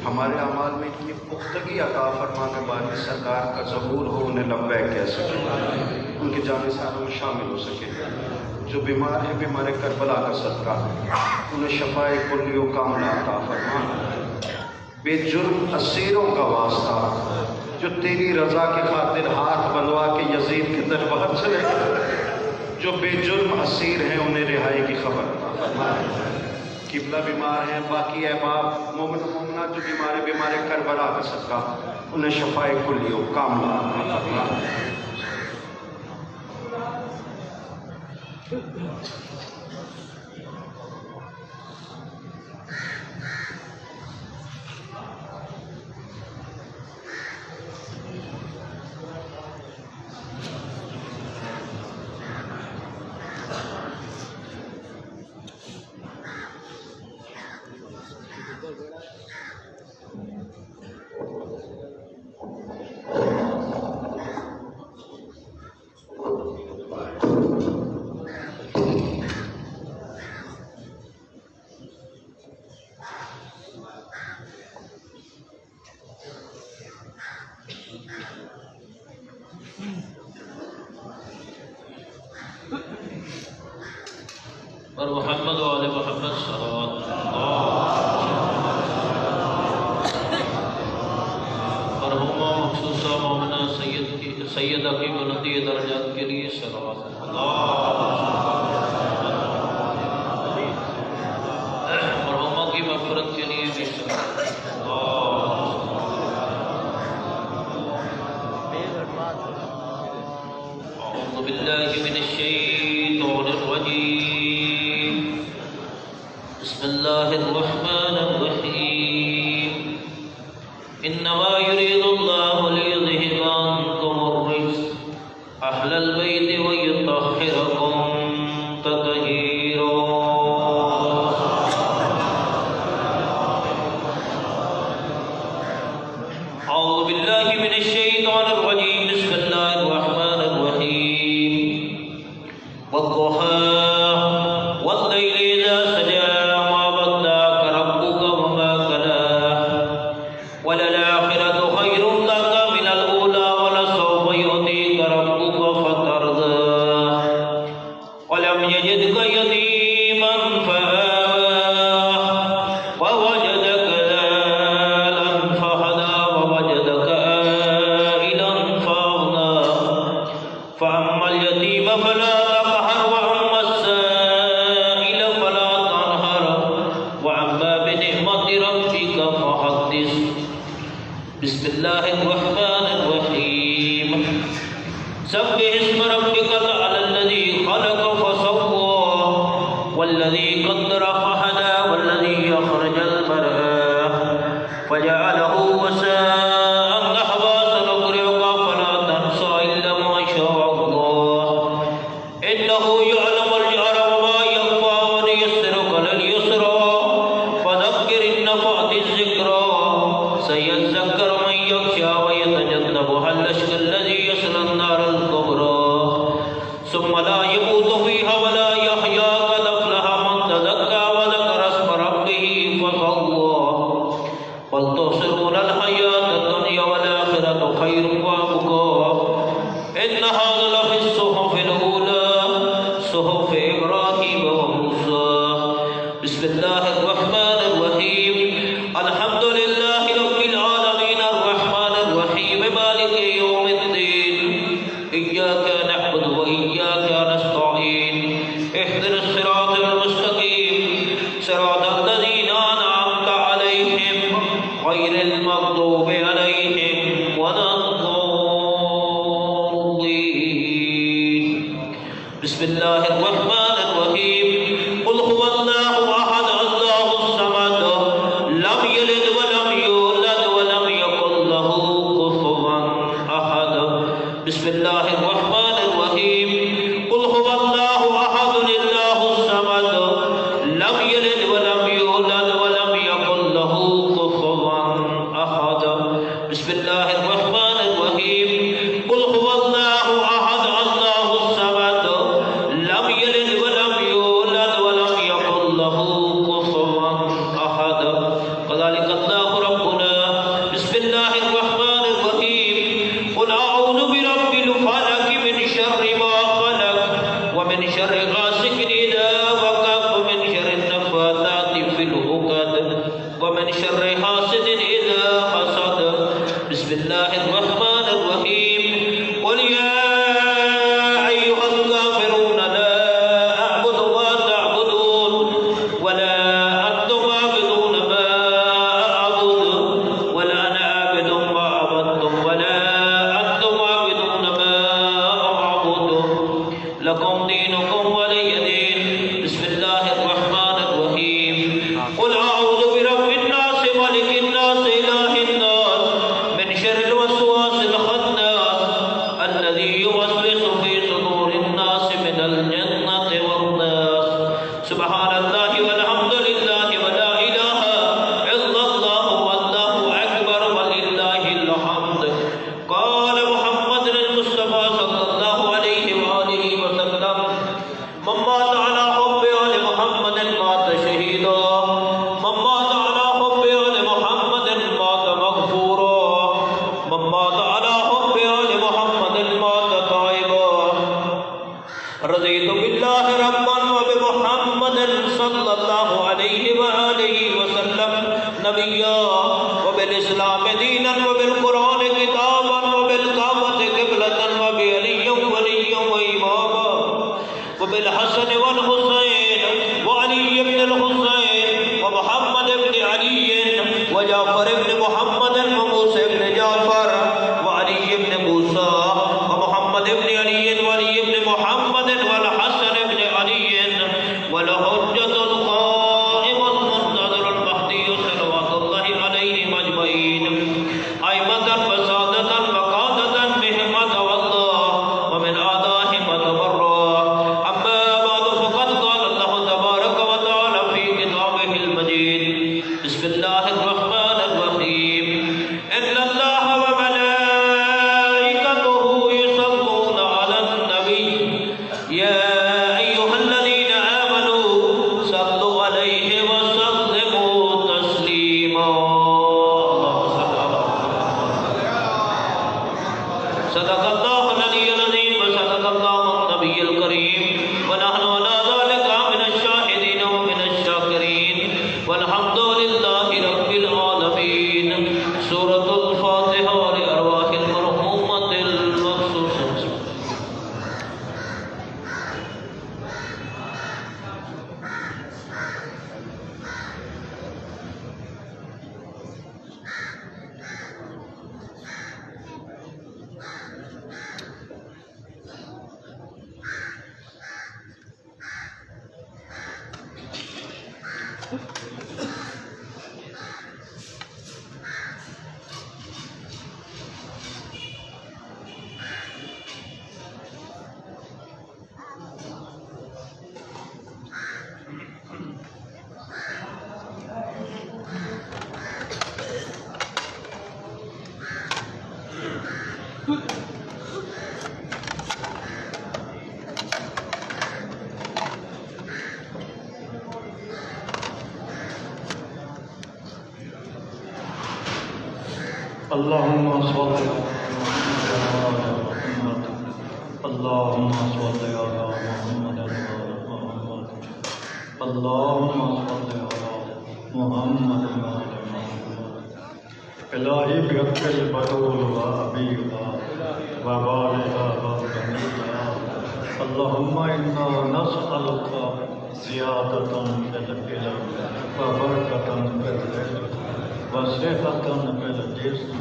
ہمارے اعمال میں اتنی پختگی عطا فرما کے بارے سرکار کا ظہور ہو، انہیں لبیک کہہ سکے، ان کے جانے ساروں میں شامل ہو سکے۔ جو بیمار ہیں بیمار کربلا کا صدقہ انہیں شفائے کلی و کاملہ عطا فرما۔ بے جرم اسیروں کا واسطہ جو تیری رضا کی خاطر ہاتھ بندوا کے یزید کے دربار چلے، جو بے جرم اسیر ہیں انہیں رہائی کی خبر عطا فرما۔ قبلہ بیمار ہیں، باقی احباب مومن و مومنات جو بیمار کربلا کا صدقہ انہیں شفائے کلی و کاملہ عطا فرما۔ اور محمد و آل محمد صلوات مرحومہ مخصوصہ مومنہ سیدہ کی بلندی درجات کے لیے صلوات مرحومہ کی مغفرت کے لیے بھی اعوذ باللہ من الشیطان الرجیم بسم اللہ الرحمن الرحیم انما يريد الله ليذهب عنكم الرجس اهل البيت ويطهركم تطهيرا اعوذ باللہ من الشیطان الرجیم بسم اللہ الرحمن الرحیم والضحى والليل اذا سجى ما ودعك ربك وما قلى وللآخرة خير لك من الأولى ولسوف يؤتيك ربك فترضى ولم يجدك يتيما فآوى ووجدك ضالا فهدى ووجدك عائلا فأغنى فأما اليتيم فلا تقهر وأما السائل فلا تنهر وأما بنعمة ربك فحدث بسم اللہ الرحمن الرحیم سبح اسم ربک الاعلی الذی خلق فسوى والذی قدر فہدى والذی اخرج المرعى فجعله غثاء نحوا سنقرئك فلا تنسى الا ما شاء الله انه يعلم الجهر وما يخفى ونيسرك لليسرى فذكر ان نفعت الذكرى سيذكر من يخشى ويتجنبها الأشقى الذي يصلى النار الكبرى ثم لا يموت فيها ولا يحيا قد أفلح من تزكى وذكر اسم ربه فصلى الله الرحمن الرحيم الحمد لله رب العالمين الرحمن الرحيم مالك يوم الدين إياك نعبد وإياك نستعين اهدنا الصراط المستقيم صراط الذين أنعمت عليهم غير المغضوب عليهم ولا الضالين بسم الله الرحمن الرحيم قل هو الله أحد الله الصمد لم يلد ولم يولد ولم يكن له كفوا أحد بسم الله الرحمن الرحيم قل هو الله أحد الله الصمد لم يلد ولم يولد ولم يكن له كفوا أحد بسم الله الرحمن الرحيم قل هو الله أحد الله الصمد لم يلد ولم يولد ولم يكن له كفوا أحد كذلك الله ربنا بسم الله الرحمن الرحيم قل أعوذ برب الفلق من شر ما خلق ومن شر غاسق إذا وقب ومن شر النفاثات في العقد ومن شر حاسد إذا حسد بسم الله الرحمن الرحيم قل يا أيها الكافرون لا أعبد ما تعبدون ولا أنتم عابدون ما أعبد ولا أنا عابد ما عبدتم ولا أنتم عابدون ما أعبد لكم دينكم ولي دين بسم الله الرحمن الرحيم قل أعوذ برب الناس ملك الناس إله الناس من شر الوسواس الخناس الذي يوسوس في صدور الناس من الجنة والناس سبحان الله والحمد لله ولا إله إلا الله والله أكبر ولله الحمد قال محمد المصطفى صلى الله عليه وآله وسلم من مات على حب آل محمد مات شهيدا من مات على حب آل محمد مات مغفورا من مات على حب آل محمد مات تائبا رضيت بالله ربا وبمحمد صلى الله عليه وآله وسلم نبيا وبالإسلام دينا وبالقرآن كتابا وبالكعبة قبلة وبعلي وليا وإماما وبالحسن والحسين وعلي بن الحسين ومحمد بن علي وجعفر بن محمد وموسى بن جعفر وعلي بن موسى ومحمد بن علي وعلي بن محمد والحسن بن علي والحجة القائم المنتظر المهدي صلوات الله عليهم أجمعين أئمة وسادة وقادة بهم تولى ومن آدائهم وتبرى أما بعد فقد قال الله تبارك وتعالى في كتابه المجيد بسم الله الرحمن الرحيم إن الله وملائكته يصلون على النبي يا أيها الذين آمنوا صلوا عليه وسلموا تسليما صدق الله العلي العظيم وصدق الله النبي الكريم ونحن على ذلك من الشاهدين ومن الشاكرين والحمد لله رب العالمين سورة الفاتحة لأرواح المرحومة المخصوصة اللهم صل على محمد اللهم صل على محمد اللهم صل على محمد وعلى محمد الہی بحق البطول وابیها وبالها وبنیها اللهم انا نسألك زیادة في العلم وبركة في الرزق وصحة في الجسم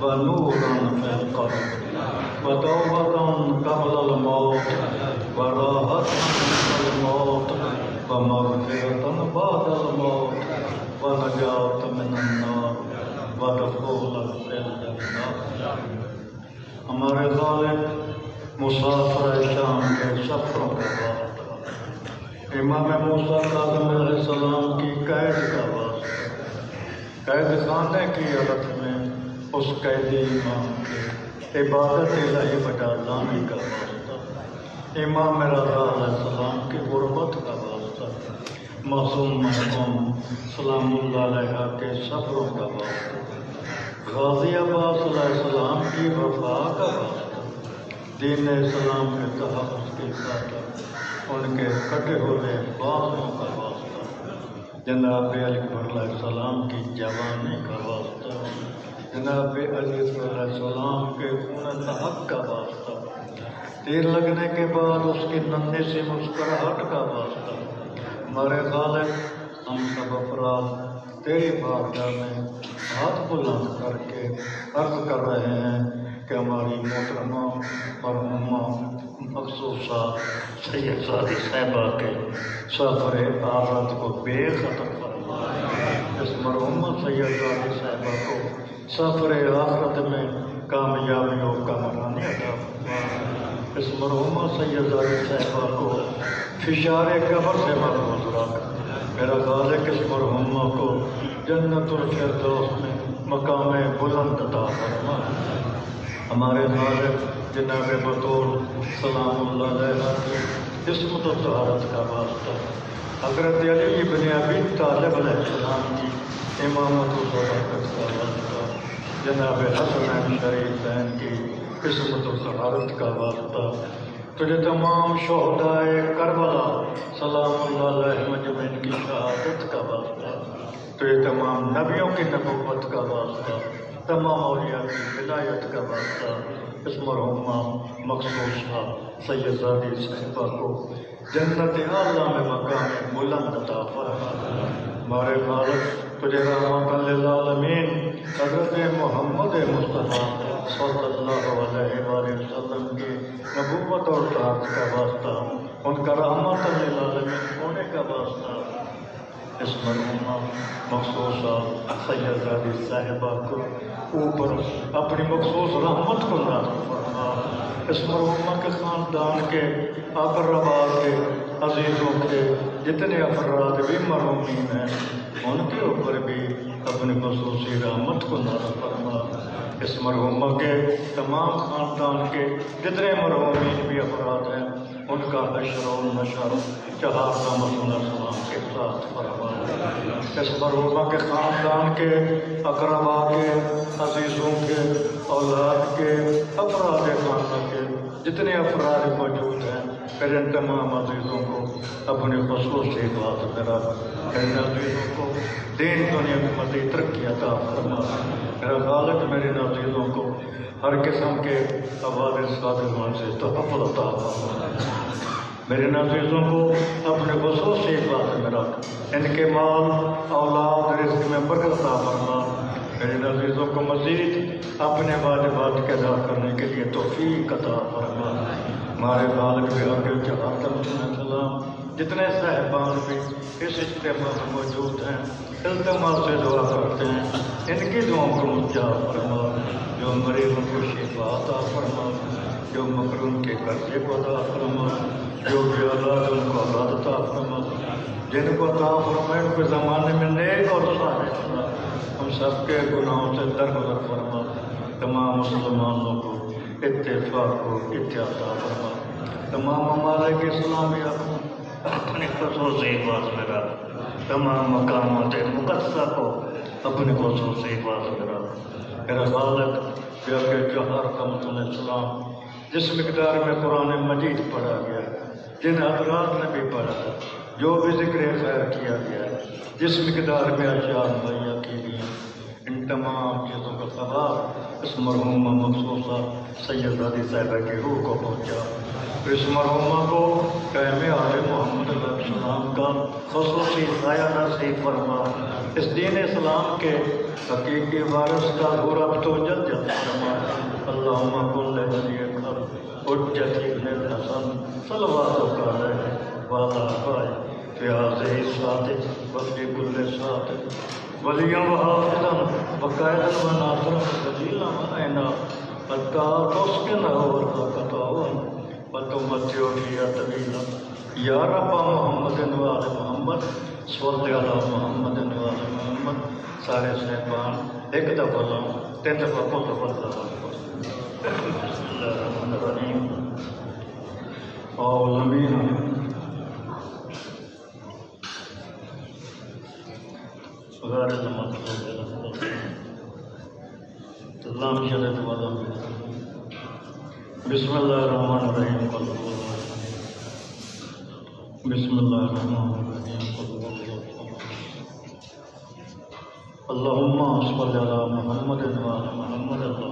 ونورا في القلب وتوبة قبل الموت وراحة من الموت ومغفرة بعد الموت ونجاة من النار ودخولا في الجنة. ہمارے غالب مسافر شام کے سفروں کا واسطہ، امام موسیٰ کاظم علیہ السلام کی قید کا واسطہ، قید خانے کی حالت میں اس قیدی امام کے عبادت الہی بجا لانے کا واسطہ، امام رضا علیہ السلام کی غربت کا واسطہ، معصوم محکوم سلام اللہ علیہ کے سفروں کا واسطہ، غازی عباس علیہ السلام کی وفا کا واسطہ، دین اسلام کے تحفظ کی خاطر ان کے کٹے ہوئے بازوں کا واسطہ، جناب علی علیہ السلام کی جوانی کا واسطہ، جناب علی علیہ السلام کے خون حق کا واسطہ، تیر لگنے کے بعد اس کی ننھے سی مسکراہٹ کا واسطہ، ہمارے خالق ہم سب افراد تیری بارگاہ میں ہاتھ بلند کر کے عرض کر رہے ہیں کہ ہماری محترمہ مرحومہ مخصوصہ سید زادی صاحبہ کے سفر آخرت کو بے خطر فرما، اس مرحومہ سید زادی صاحبہ کو سفر آخرت میں کامیابیوں کا مرانی عطا فرما، اس مرحومہ سید زادی صاحبہ کو فشار قبر سے محفوظ رکھ، میرا خالق اس مرحومہ کو جنت الفردوس میں مقام بلند عطا فرما، ہمارے خالق جناب بطول سلام اللہ علیہ کی عصمت و طہارت کا واسطہ، حضرت علی بن ابی طالب علیہ السلام کی امامت و صداقت کا واسطہ، جناب حسن شریفین کی عصمت و طہارت کا واسطہ، تجھے تمام شہدائے کربلا سلام اللہ علیہ مجمعین کی شہادت کا واسطہ، تجھے تمام نبیوں کی نبوت کا واسطہ، تمام اولیاء کی ولایت کا واسطہ، اس مرحومہ مخصوصہ سید زادی صاحبہ کو جنت اعلیٰ میں مقام بلند عطا فرما، ہمارے خالق تجھے رحمت للعالمین حضرت محمد مصطفیٰ صلی اللہ علیہ وآلہ وسلم کی نبوت اور اطاعت کا واسطہ، ان کا رحمت للعالمین ہونے کا واسطہ، اس مرحومہ مخصوصہ سید زادی صاحبہ کو اوپر اپنی مخصوص رحمت کو نازل فرما، اس مرحومہ کے خاندان کے اقرباء کے عزیزوں کے جتنے افراد بھی مرحومین ہیں ان کے اوپر بھی اپنی خصوصی رحمت کو نازل فرما، اس مرحومہ کے تمام خاندان کے جتنے مرحومین بھی افراد ہیں ان کا حشر و نشر چہارم السلام کے ساتھ فرما، اس مرحومہ کے خاندان کے اقرباء کے عزیزوں کے اولاد کے افراد خانہ کے جتنے افراد موجود ہیں پھر ان تمام عزیزوں کو اپنی خصوصی بات میں رکھ، ان عزیزوں کو دین دنیا میں مزید ترقی عطا فرما، میرا خالق میرے عزیزوں کو ہر قسم کے حوادث صادقوں سے تحفظ عطا فرما، میرے عزیزوں کو اپنے خصوصی بات میں رکھ، ان کے مال اولاد رزق میں برکت عطا فرما، میرے عزیزوں کو مزید اپنے واجبات کے ادا کرنے کے لیے توفیق عطا فرما، ہمارے خالق بھی آگے جہاد السلام جتنے صاحبان بھی اس اجتماع میں موجود ہیں التماس سے دعا کرتے ہیں، ان کی دعاؤں کو مستجاب فرما، جو مریضوں کو شفا عطا فرما، جو مکروم کے قرضے کو عطا فرما، جو بھی اولاد ان کو اولاد عطا فرما، جن کو عطا فرما ان کے زمانے میں نیک اور صالح بنا، ہم سب کے گناہوں سے درگزر فرما، تمام مسلمانوں کو اتفاق کو عطا فرما، تمام ممالک اسلامیہ کو اپنے خصوصی باز میں رکھ، تمام مقامات مقدسہ کو اپنے خصوصی باز میں رکھ، میرا خالق کہ جوہر رحمۃ السلام جس مقدار میں قرآن مجید پڑھا گیا، جن حضرات نے بھی پڑھا ہے جو بھی ذکر خیر کیا گیا ہے، جس مقدار میں اشیاء مہیا کی گئی ہیں، ان تمام چیزوں کا ثواب اس مرحومہ مخصوصہ سید ہادی صاحبہ کی روح کو پہنچا. اس مرحومہ کو قائم آل محمد علیہ السلام کا خصوصی سایہ نصیب فرما. اس دین اسلام کے حقیقی وارث کا غرب تو جد جد فرما. اللہم کل ولی کر حجت ابن الحسن صلواتک علیہ وعلی آبائہ فی ہذہ الساعۃ وفی کل ساعۃ ولیاں و حافظاً وقائداً و ناصراً وجیلاً و عینا حتی تسکنہ ورزقتہم وتمتع فیہا طویلا. یا رب محمد و آل محمد صلی علی محمد و آل محمد. سارے صاحبان ایک دفعہ لاؤں 3 دفعہ کو دفعہ بسم اللہ الرحمن الرحیم. آمین. غیر زمان اللہ شرط والا. بسم اللہ الرحمن الرحیم. بسم اللہ الرحمن الرحیم. اللہم صلی علی محمد و علی محمد.